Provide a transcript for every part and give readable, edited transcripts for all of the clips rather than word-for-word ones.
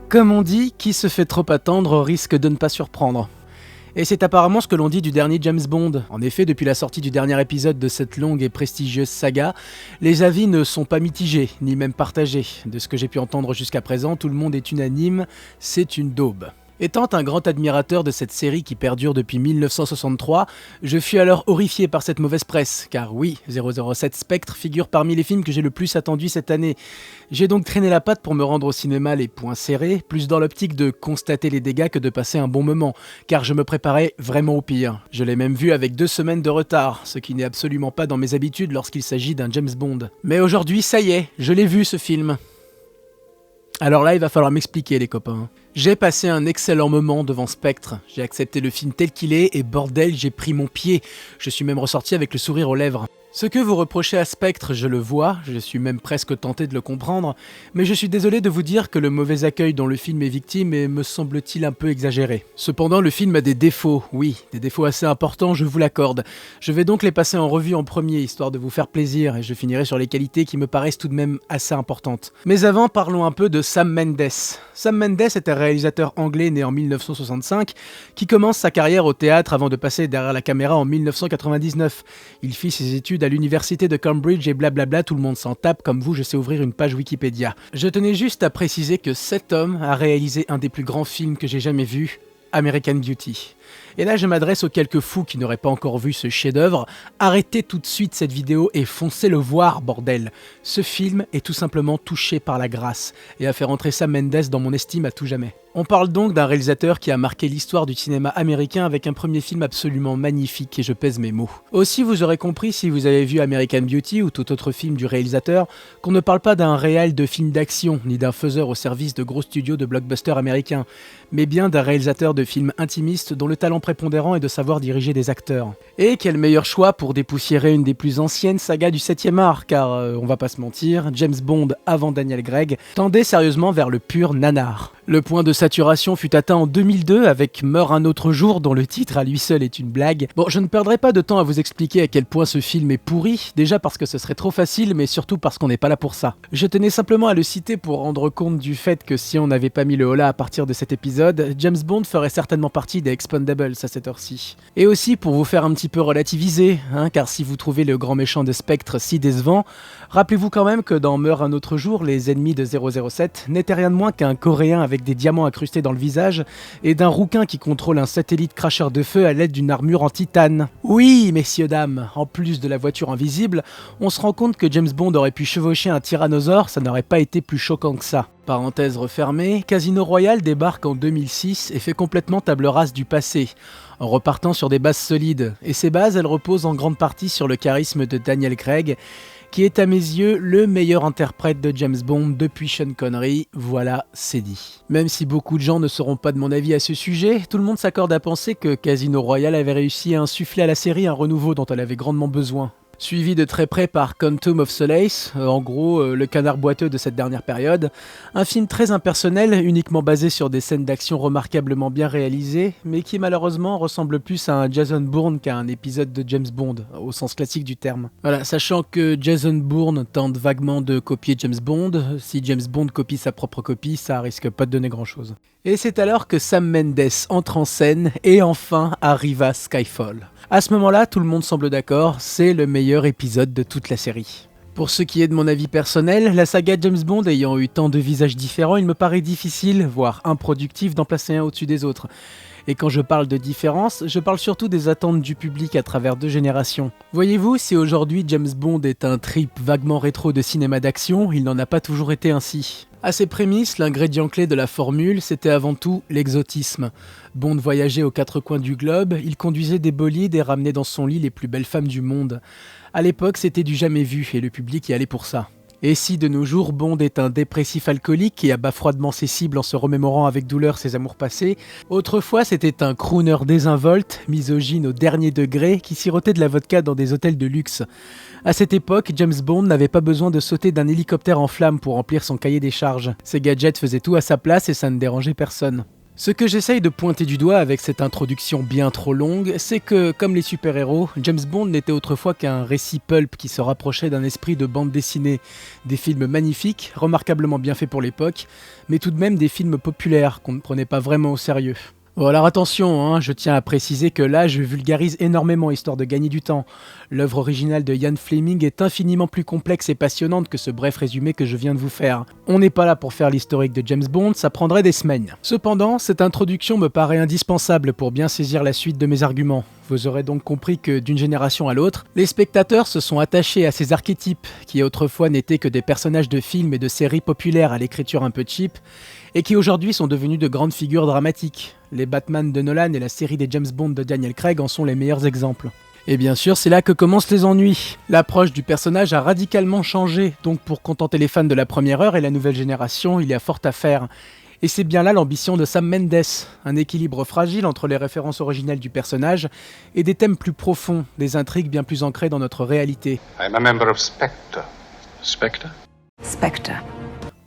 Comme on dit, qui se fait trop attendre risque de ne pas surprendre. Et c'est apparemment ce que l'on dit du dernier James Bond. En effet, depuis la sortie du dernier épisode de cette longue et prestigieuse saga, les avis ne sont pas mitigés, ni même partagés. De ce que j'ai pu entendre jusqu'à présent, tout le monde est unanime, c'est une daube. Étant un grand admirateur de cette série qui perdure depuis 1963, je fus alors horrifié par cette mauvaise presse, car oui, 007 Spectre figure parmi les films que j'ai le plus attendu cette année. J'ai donc traîné la patte pour me rendre au cinéma les poings serrés, plus dans l'optique de constater les dégâts que de passer un bon moment, car je me préparais vraiment au pire. Je l'ai même vu avec 2 semaines de retard, ce qui n'est absolument pas dans mes habitudes lorsqu'il s'agit d'un James Bond. Mais aujourd'hui, ça y est, je l'ai vu ce film. Alors là, il va falloir m'expliquer les copains. J'ai passé un excellent moment devant Spectre, j'ai accepté le film tel qu'il est et bordel, j'ai pris mon pied. Je suis même ressorti avec le sourire aux lèvres. Ce que vous reprochez à Spectre, je le vois, je suis même presque tenté de le comprendre, mais je suis désolé de vous dire que le mauvais accueil dont le film est victime est, me semble-t-il, un peu exagéré. Cependant, le film a des défauts, oui, des défauts assez importants, je vous l'accorde. Je vais donc les passer en revue en premier, histoire de vous faire plaisir, et je finirai sur les qualités qui me paraissent tout de même assez importantes. Mais avant, parlons un peu de Sam Mendes. Sam Mendes est un réalisateur anglais né en 1965, qui commence sa carrière au théâtre avant de passer derrière la caméra en 1999. Il fit ses études à l'université de Cambridge et blablabla, tout le monde s'en tape, comme vous je sais ouvrir une page Wikipédia. Je tenais juste à préciser que cet homme a réalisé un des plus grands films que j'ai jamais vu, American Beauty. Et là je m'adresse aux quelques fous qui n'auraient pas encore vu ce chef-d'œuvre, arrêtez tout de suite cette vidéo et foncez le voir bordel. Ce film est tout simplement touché par la grâce et a fait rentrer Sam Mendes dans mon estime à tout jamais. On parle donc d'un réalisateur qui a marqué l'histoire du cinéma américain avec un premier film absolument magnifique et je pèse mes mots. Aussi vous aurez compris si vous avez vu American Beauty ou tout autre film du réalisateur qu'on ne parle pas d'un réal de film d'action ni d'un faiseur au service de gros studios de blockbusters américains, mais bien d'un réalisateur de films intimistes dont le talent prépondérant est de savoir diriger des acteurs. Et quel meilleur choix pour dépoussiérer une des plus anciennes sagas du 7e art, car on va pas se mentir, James Bond avant Daniel Craig tendait sérieusement vers le pur nanar. Le point de saturation fut atteint en 2002 avec Meurt un autre jour dont le titre à lui seul est une blague. Bon, je ne perdrai pas de temps à vous expliquer à quel point ce film est pourri, déjà parce que ce serait trop facile, mais surtout parce qu'on n'est pas là pour ça. Je tenais simplement à le citer pour rendre compte du fait que si on n'avait pas mis le holà à partir de cet épisode, James Bond ferait certainement partie des Expendables à cette heure-ci. Et aussi pour vous faire un petit peu relativiser, car si vous trouvez le grand méchant de Spectre si décevant, rappelez-vous quand même que dans Meurt un autre jour, les ennemis de 007 n'étaient rien de moins qu'un Coréen avec des diamants incrustés dans le visage et d'un rouquin qui contrôle un satellite cracheur de feu à l'aide d'une armure en titane. Oui, messieurs dames, en plus de la voiture invisible, on se rend compte que James Bond aurait pu chevaucher un tyrannosaure, ça n'aurait pas été plus choquant que ça. Parenthèse refermée, Casino Royale débarque en 2006 et fait complètement table rase du passé, en repartant sur des bases solides. Et ces bases, elles reposent en grande partie sur le charisme de Daniel Craig, qui est à mes yeux le meilleur interprète de James Bond depuis Sean Connery, voilà, c'est dit. Même si beaucoup de gens ne seront pas de mon avis à ce sujet, tout le monde s'accorde à penser que Casino Royale avait réussi à insuffler à la série un renouveau dont elle avait grandement besoin. Suivi de très près par Quantum of Solace, en gros le canard boiteux de cette dernière période, un film très impersonnel, uniquement basé sur des scènes d'action remarquablement bien réalisées, mais qui malheureusement ressemble plus à un Jason Bourne qu'à un épisode de James Bond, au sens classique du terme. Voilà, sachant que Jason Bourne tente vaguement de copier James Bond, si James Bond copie sa propre copie, ça risque pas de donner grand chose. Et c'est alors que Sam Mendes entre en scène et enfin arriva Skyfall. À ce moment-là, tout le monde semble d'accord, c'est le meilleur épisode de toute la série. Pour ce qui est de mon avis personnel, la saga James Bond ayant eu tant de visages différents, il me paraît difficile, voire improductif d'en placer un au-dessus des autres. Et quand je parle de différence, je parle surtout des attentes du public à travers 2 générations. Voyez-vous, si aujourd'hui James Bond est un trip vaguement rétro de cinéma d'action, il n'en a pas toujours été ainsi. À ses prémices, l'ingrédient clé de la formule, c'était avant tout l'exotisme. Bond voyageait aux 4 coins du globe, il conduisait des bolides et ramenait dans son lit les plus belles femmes du monde. À l'époque, c'était du jamais vu et le public y allait pour ça. Et si de nos jours Bond est un dépressif alcoolique qui abat froidement ses cibles en se remémorant avec douleur ses amours passés, autrefois c'était un crooner désinvolte, misogyne au dernier degré, qui sirotait de la vodka dans des hôtels de luxe. À cette époque, James Bond n'avait pas besoin de sauter d'un hélicoptère en flammes pour remplir son cahier des charges. Ses gadgets faisaient tout à sa place et ça ne dérangeait personne. Ce que j'essaye de pointer du doigt avec cette introduction bien trop longue, c'est que, comme les super-héros, James Bond n'était autrefois qu'un récit pulp qui se rapprochait d'un esprit de bande dessinée. Des films magnifiques, remarquablement bien faits pour l'époque, mais tout de même des films populaires qu'on ne prenait pas vraiment au sérieux. Bon alors attention, je tiens à préciser que là je vulgarise énormément histoire de gagner du temps. L'œuvre originale de Ian Fleming est infiniment plus complexe et passionnante que ce bref résumé que je viens de vous faire. On n'est pas là pour faire l'historique de James Bond, ça prendrait des semaines. Cependant, cette introduction me paraît indispensable pour bien saisir la suite de mes arguments. Vous aurez donc compris que d'une génération à l'autre, les spectateurs se sont attachés à ces archétypes, qui autrefois n'étaient que des personnages de films et de séries populaires à l'écriture un peu cheap, et qui aujourd'hui sont devenus de grandes figures dramatiques. Les Batman de Nolan et la série des James Bond de Daniel Craig en sont les meilleurs exemples. Et bien sûr, c'est là que commencent les ennuis. L'approche du personnage a radicalement changé, donc pour contenter les fans de la première heure et la nouvelle génération, il y a fort à faire. Et c'est bien là l'ambition de Sam Mendes, un équilibre fragile entre les références originelles du personnage et des thèmes plus profonds, des intrigues bien plus ancrées dans notre réalité. I'm a member of Spectre. Spectre? Spectre.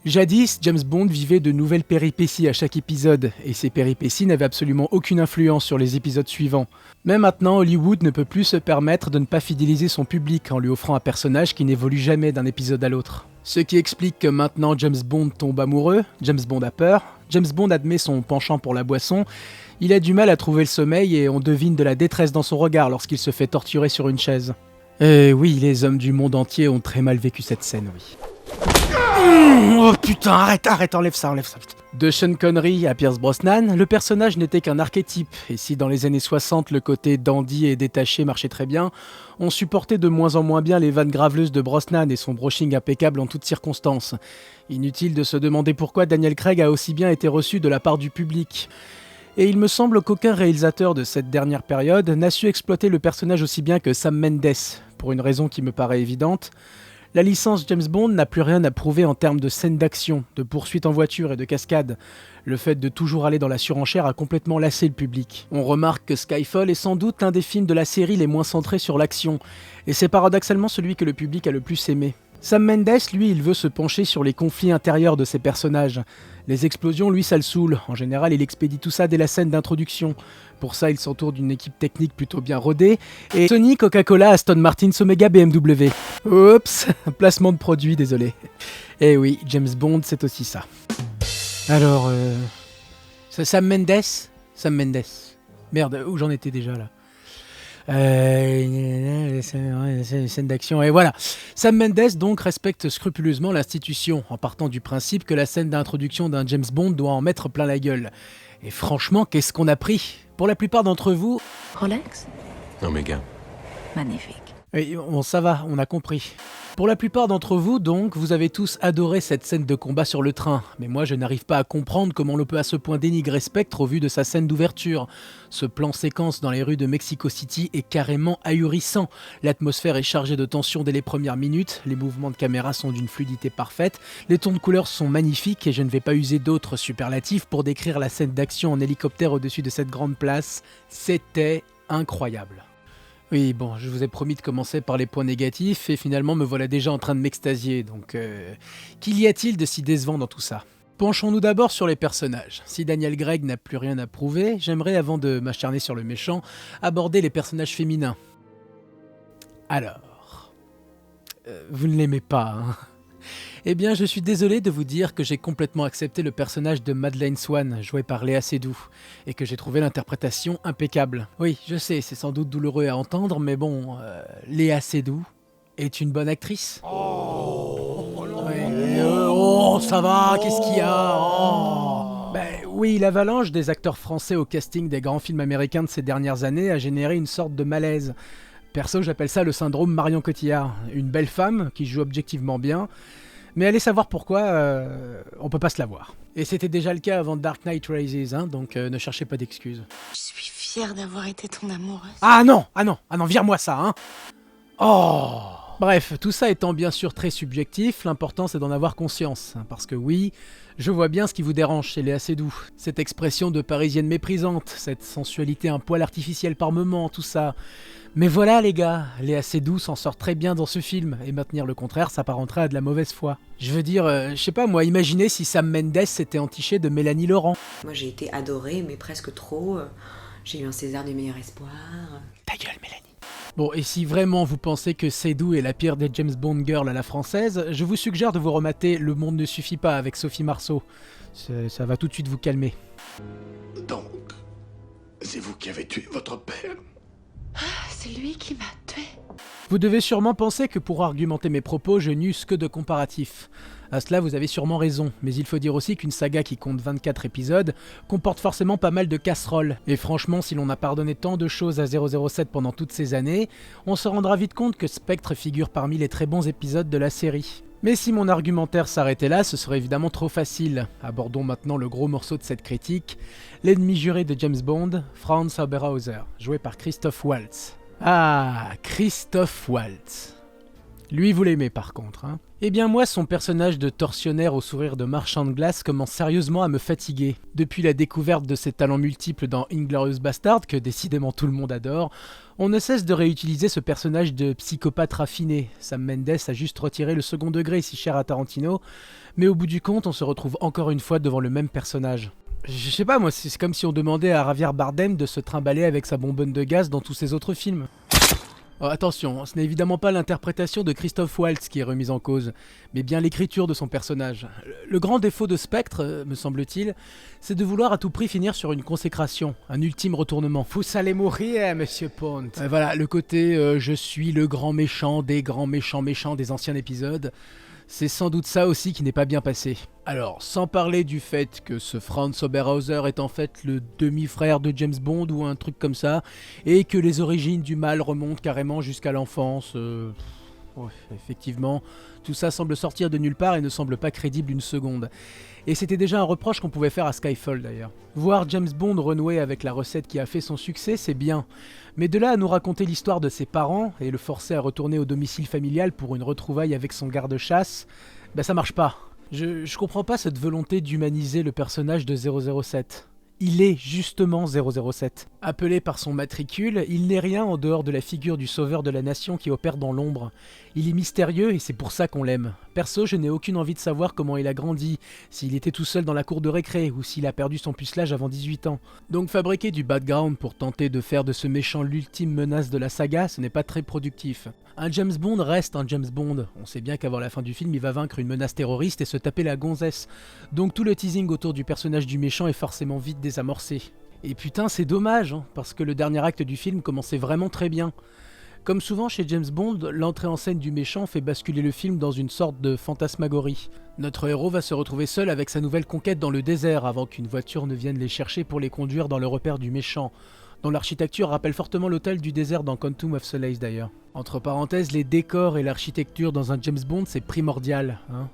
Jadis, James Bond vivait de nouvelles péripéties à chaque épisode, et ces péripéties n'avaient absolument aucune influence sur les épisodes suivants. Mais maintenant, Hollywood ne peut plus se permettre de ne pas fidéliser son public en lui offrant un personnage qui n'évolue jamais d'un épisode à l'autre. Ce qui explique que maintenant James Bond tombe amoureux, James Bond a peur, James Bond admet son penchant pour la boisson, il a du mal à trouver le sommeil et on devine de la détresse dans son regard lorsqu'il se fait torturer sur une chaise. Et oui, les hommes du monde entier ont très mal vécu cette scène, oui. Oh putain, arrête, enlève ça. De Sean Connery à Pierce Brosnan, le personnage n'était qu'un archétype, et si dans les années 60 le côté dandy et détaché marchait très bien, on supportait de moins en moins bien les vannes graveleuses de Brosnan et son brushing impeccable en toutes circonstances. Inutile de se demander pourquoi Daniel Craig a aussi bien été reçu de la part du public. Et il me semble qu'aucun réalisateur de cette dernière période n'a su exploiter le personnage aussi bien que Sam Mendes, pour une raison qui me paraît évidente. La licence James Bond n'a plus rien à prouver en termes de scènes d'action, de poursuites en voiture et de cascades. Le fait de toujours aller dans la surenchère a complètement lassé le public. On remarque que Skyfall est sans doute l'un des films de la série les moins centrés sur l'action, et c'est paradoxalement celui que le public a le plus aimé. Sam Mendes, lui, il veut se pencher sur les conflits intérieurs de ses personnages. Les explosions, lui, ça le saoule. En général, il expédie tout ça dès la scène d'introduction. Pour ça, il s'entoure d'une équipe technique plutôt bien rodée. Et Sony, Coca-Cola, Aston Martin, Omega, BMW. Oups, placement de produit, désolé. Eh oui, James Bond, c'est aussi ça. Alors, c'est Sam Mendes. Merde, où j'en étais déjà là? Scène d'action, et voilà. Sam Mendes donc respecte scrupuleusement l'institution, en partant du principe que la scène d'introduction d'un James Bond doit en mettre plein la gueule. Et franchement, qu'est-ce qu'on a pris? Pour la plupart d'entre vous... Rolex. Omega. Magnifique. Oui, bon, ça va, on a compris. Pour la plupart d'entre vous, donc, vous avez tous adoré cette scène de combat sur le train, mais moi je n'arrive pas à comprendre comment l'on peut à ce point dénigrer Spectre au vu de sa scène d'ouverture. Ce plan séquence dans les rues de Mexico City est carrément ahurissant. L'atmosphère est chargée de tension dès les premières minutes, les mouvements de caméra sont d'une fluidité parfaite, les tons de couleurs sont magnifiques et je ne vais pas user d'autres superlatifs pour décrire la scène d'action en hélicoptère au-dessus de cette grande place. C'était incroyable. Oui, bon, je vous ai promis de commencer par les points négatifs, et finalement me voilà déjà en train de m'extasier, donc qu'y a-t-il de si décevant dans tout ça? Penchons-nous d'abord sur les personnages. Si Daniel Craig n'a plus rien à prouver, j'aimerais, avant de m'acharner sur le méchant, aborder les personnages féminins. Alors... vous ne l'aimez pas, hein? Eh bien, je suis désolé de vous dire que j'ai complètement accepté le personnage de Madeleine Swann, joué par Léa Seydoux, et que j'ai trouvé l'interprétation impeccable. Oui, je sais, c'est sans doute douloureux à entendre, mais bon, Léa Seydoux est une bonne actrice. Oh, ça va, qu'est-ce qu'il y a? Ben oui, l'avalanche des acteurs français au casting des grands films américains de ces dernières années a généré une sorte de malaise. Perso, j'appelle ça le syndrome Marion Cotillard. Une belle femme qui joue objectivement bien, mais allez savoir pourquoi, on peut pas se la voir. Et c'était déjà le cas avant Dark Knight Rises, hein, donc ne cherchez pas d'excuses. Je suis fière d'avoir été ton amoureuse. Ah non, vire-moi ça, hein. Oh. Bref, tout ça étant bien sûr très subjectif, l'important c'est d'en avoir conscience. Parce que oui, je vois bien ce qui vous dérange chez Léa Seydoux. Cette expression de parisienne méprisante, cette sensualité un poil artificielle par moment, tout ça. Mais voilà les gars, Léa Seydoux s'en sort très bien dans ce film, et maintenir le contraire s'apparenterait à de la mauvaise foi. Je veux dire, je sais pas moi, imaginez si Sam Mendes s'était entiché de Mélanie Laurent. Moi j'ai été adorée, mais presque trop. J'ai eu un César du meilleur espoir. Ta gueule Mélanie. Bon, et si vraiment vous pensez que Seydoux est la pire des James Bond girls à la française, je vous suggère de vous remater Le Monde ne suffit pas avec Sophie Marceau. Ça va tout de suite vous calmer. Donc, c'est vous qui avez tué votre père? C'est lui qui m'a tuée. Vous devez sûrement penser que pour argumenter mes propos, je n'use que de comparatifs. À cela, vous avez sûrement raison, mais il faut dire aussi qu'une saga qui compte 24 épisodes comporte forcément pas mal de casseroles. Et franchement, si l'on a pardonné tant de choses à 007 pendant toutes ces années, on se rendra vite compte que Spectre figure parmi les très bons épisodes de la série. Mais si mon argumentaire s'arrêtait là, ce serait évidemment trop facile. Abordons maintenant le gros morceau de cette critique, l'ennemi juré de James Bond, Franz Oberhauser, joué par Christoph Waltz. Ah, Christoph Waltz. Lui, vous l'aimez par contre, hein. Eh bien moi, son personnage de tortionnaire au sourire de marchand de glace commence sérieusement à me fatiguer. Depuis la découverte de ses talents multiples dans Inglourious Bastard, que décidément tout le monde adore, on ne cesse de réutiliser ce personnage de psychopathe raffiné. Sam Mendes a juste retiré le second degré si cher à Tarantino, mais au bout du compte, on se retrouve encore une fois devant le même personnage. Je sais pas moi, c'est comme si on demandait à Javier Bardem de se trimballer avec sa bonbonne de gaz dans tous ses autres films. Oh, attention, ce n'est évidemment pas l'interprétation de Christoph Waltz qui est remise en cause, mais bien l'écriture de son personnage. Le grand défaut de Spectre, me semble-t-il, c'est de vouloir à tout prix finir sur une consécration, un ultime retournement. Vous allez mourir, monsieur Pont. Voilà, le côté je suis le grand méchant des grands méchants des anciens épisodes. C'est sans doute ça aussi qui n'est pas bien passé. Alors, sans parler du fait que ce Franz Oberhauser est en fait le demi-frère de James Bond ou un truc comme ça, et que les origines du mal remontent carrément jusqu'à l'enfance, ouais, effectivement, tout ça semble sortir de nulle part et ne semble pas crédible une seconde. Et c'était déjà un reproche qu'on pouvait faire à Skyfall d'ailleurs. Voir James Bond renouer avec la recette qui a fait son succès, c'est bien. Mais de là à nous raconter l'histoire de ses parents et le forcer à retourner au domicile familial pour une retrouvaille avec son garde-chasse, bah ça marche pas. Je comprends pas cette volonté d'humaniser le personnage de 007. Il est justement 007. Appelé par son matricule, il n'est rien en dehors de la figure du sauveur de la nation qui opère dans l'ombre. Il est mystérieux et c'est pour ça qu'on l'aime. Perso, je n'ai aucune envie de savoir comment il a grandi, s'il était tout seul dans la cour de récré ou s'il a perdu son pucelage avant 18 ans. Donc fabriquer du background pour tenter de faire de ce méchant l'ultime menace de la saga, ce n'est pas très productif. Un James Bond reste un James Bond. On sait bien qu'avant la fin du film, il va vaincre une menace terroriste et se taper la gonzesse. Donc tout le teasing autour du personnage du méchant est forcément vite désamorcé. Et putain, c'est dommage, hein, parce que le dernier acte du film commençait vraiment très bien. Comme souvent chez James Bond, l'entrée en scène du méchant fait basculer le film dans une sorte de fantasmagorie. Notre héros va se retrouver seul avec sa nouvelle conquête dans le désert avant qu'une voiture ne vienne les chercher pour les conduire dans le repère du méchant, dont l'architecture rappelle fortement l'hôtel du désert dans Quantum of Solace d'ailleurs. Entre parenthèses, les décors et l'architecture dans un James Bond, c'est primordial, hein.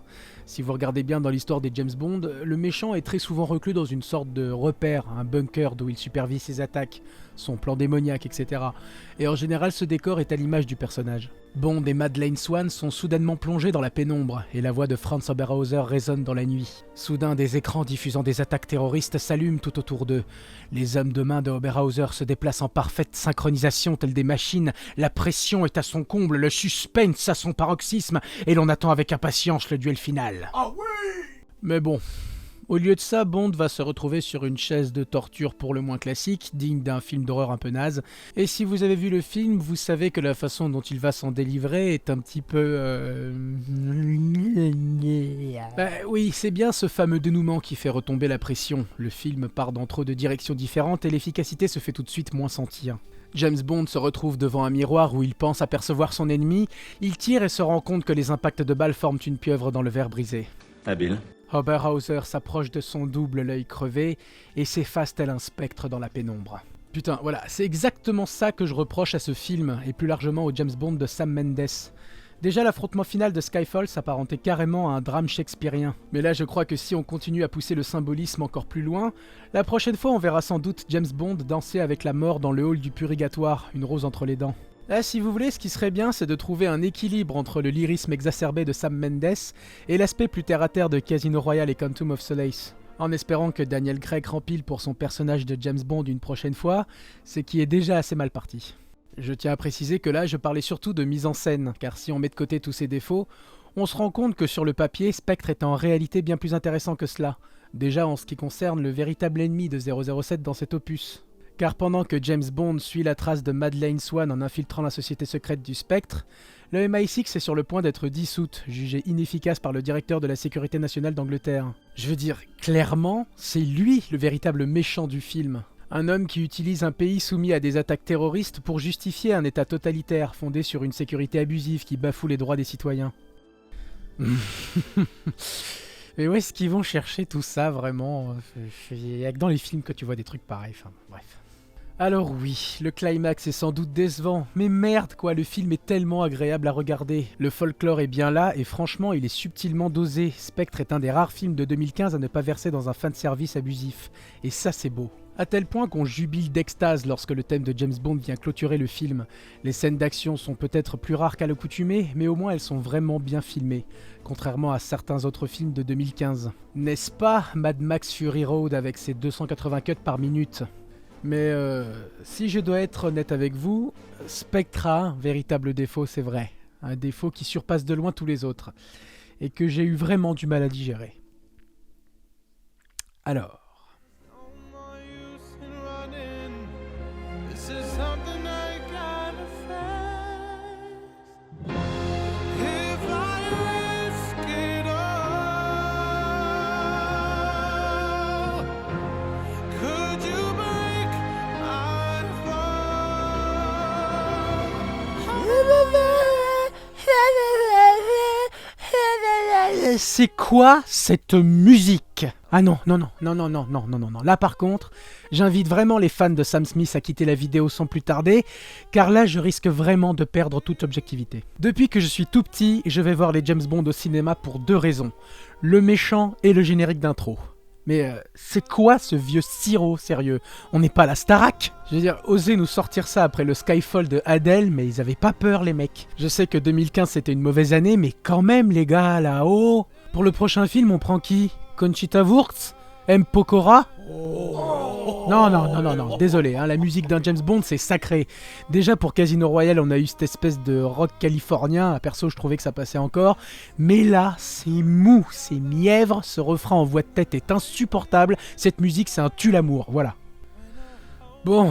Si vous regardez bien dans l'histoire des James Bond, le méchant est très souvent reclus dans une sorte de repère, un bunker d'où il supervise ses attaques, son plan démoniaque, etc. Et en général, ce décor est à l'image du personnage. Bond et Madeleine Swan sont soudainement plongés dans la pénombre, et la voix de Franz Oberhauser résonne dans la nuit. Soudain, des écrans diffusant des attaques terroristes s'allument tout autour d'eux. Les hommes de main de Oberhauser se déplacent en parfaite synchronisation tels des machines, la pression est à son comble, le suspense à son paroxysme, et l'on attend avec impatience le duel final. Ah oui! Mais bon, au lieu de ça, Bond va se retrouver sur une chaise de torture pour le moins classique, digne d'un film d'horreur un peu naze. Et si vous avez vu le film, vous savez que la façon dont il va s'en délivrer est un petit peu... Bah oui, c'est bien ce fameux dénouement qui fait retomber la pression. Le film part dans trop de directions différentes et l'efficacité se fait tout de suite moins sentir. James Bond se retrouve devant un miroir où il pense apercevoir son ennemi, il tire et se rend compte que les impacts de balles forment une pieuvre dans le verre brisé. Habile. Oberhauser s'approche de son double, l'œil crevé, et s'efface tel un spectre dans la pénombre. Putain, voilà, c'est exactement ça que je reproche à ce film, et plus largement au James Bond de Sam Mendes. Déjà, l'affrontement final de Skyfall s'apparentait carrément à un drame shakespearien. Mais là, je crois que si on continue à pousser le symbolisme encore plus loin, la prochaine fois, on verra sans doute James Bond danser avec la mort dans le hall du purgatoire, une rose entre les dents. Là, si vous voulez, ce qui serait bien, c'est de trouver un équilibre entre le lyrisme exacerbé de Sam Mendes et l'aspect plus terre-à-terre de Casino Royale et Quantum of Solace. En espérant que Daniel Craig rempile pour son personnage de James Bond une prochaine fois, ce qui est déjà assez mal parti. Je tiens à préciser que là, je parlais surtout de mise en scène, car si on met de côté tous ses défauts, on se rend compte que sur le papier, Spectre est en réalité bien plus intéressant que cela. Déjà en ce qui concerne le véritable ennemi de 007 dans cet opus. Car pendant que James Bond suit la trace de Madeleine Swan en infiltrant la société secrète du Spectre, le MI6 est sur le point d'être dissoute, jugé inefficace par le directeur de la sécurité nationale d'Angleterre. Je veux dire, clairement, c'est lui le véritable méchant du film. Un homme qui utilise un pays soumis à des attaques terroristes pour justifier un état totalitaire fondé sur une sécurité abusive qui bafoue les droits des citoyens. Mais où est-ce qu'ils vont chercher tout ça, vraiment? Il n'y a que dans les films que tu vois des trucs pareils, enfin bref. Alors oui, le climax est sans doute décevant, mais merde quoi, le film est tellement agréable à regarder. Le folklore est bien là, et franchement il est subtilement dosé. Spectre est un des rares films de 2015 à ne pas verser dans un fanservice abusif. Et ça c'est beau. À tel point qu'on jubile d'extase lorsque le thème de James Bond vient clôturer le film. Les scènes d'action sont peut-être plus rares qu'à l'accoutumée, mais au moins elles sont vraiment bien filmées, contrairement à certains autres films de 2015. N'est-ce pas Mad Max Fury Road avec ses 280 cuts par minute ? Mais si je dois être honnête avec vous, Spectre a un véritable défaut, c'est vrai. Un défaut qui surpasse de loin tous les autres, et que j'ai eu vraiment du mal à digérer. Alors... C'est quoi cette musique? Ah non. Là par contre, j'invite vraiment les fans de Sam Smith à quitter la vidéo sans plus tarder, car là je risque vraiment de perdre toute objectivité. Depuis que je suis tout petit, je vais voir les James Bond au cinéma pour deux raisons. Le méchant et le générique d'intro. Mais c'est quoi ce vieux sirop, sérieux? On n'est pas la Starac? Je veux dire, oser nous sortir ça après le Skyfall de Adele, mais ils avaient pas peur les mecs. Je sais que 2015 c'était une mauvaise année, mais quand même les gars, là-haut. Pour le prochain film, on prend qui? Conchita Wurst? M. Pokora? Non, désolé, hein, la musique d'un James Bond c'est sacré. Déjà pour Casino Royale on a eu cette espèce de rock californien, à perso je trouvais que ça passait encore, mais là c'est mou, c'est mièvre, ce refrain en voix de tête est insupportable, cette musique c'est un tue-l'amour, voilà. Bon,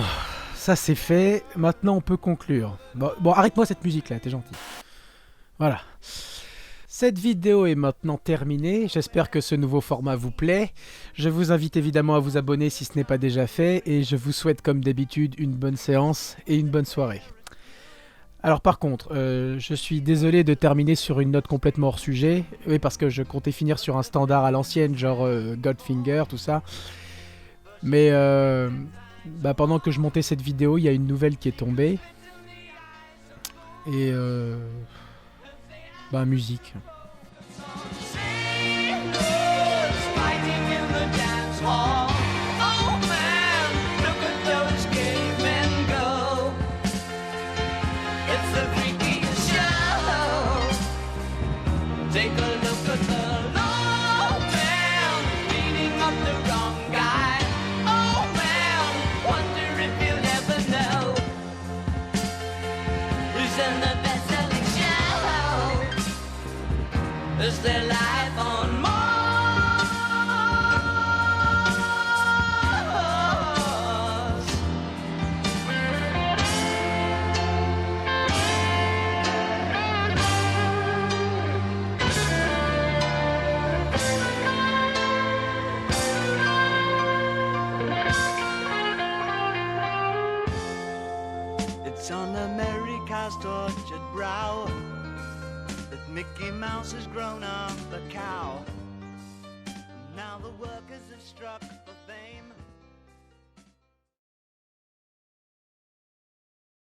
ça c'est fait, maintenant on peut conclure. Bon arrête-moi cette musique là, t'es gentil. Voilà. Cette vidéo est maintenant terminée, j'espère que ce nouveau format vous plaît. Je vous invite évidemment à vous abonner si ce n'est pas déjà fait, et je vous souhaite comme d'habitude une bonne séance et une bonne soirée. Alors par contre, je suis désolé de terminer sur une note complètement hors sujet, oui parce que je comptais finir sur un standard à l'ancienne, genre Goldfinger, tout ça. Mais pendant que je montais cette vidéo, il y a une nouvelle qui est tombée. Et... musique. Is there life on Mars? It's on America's tortured brow that Mickey Mouse has grown up a cow. Now the workers have struck for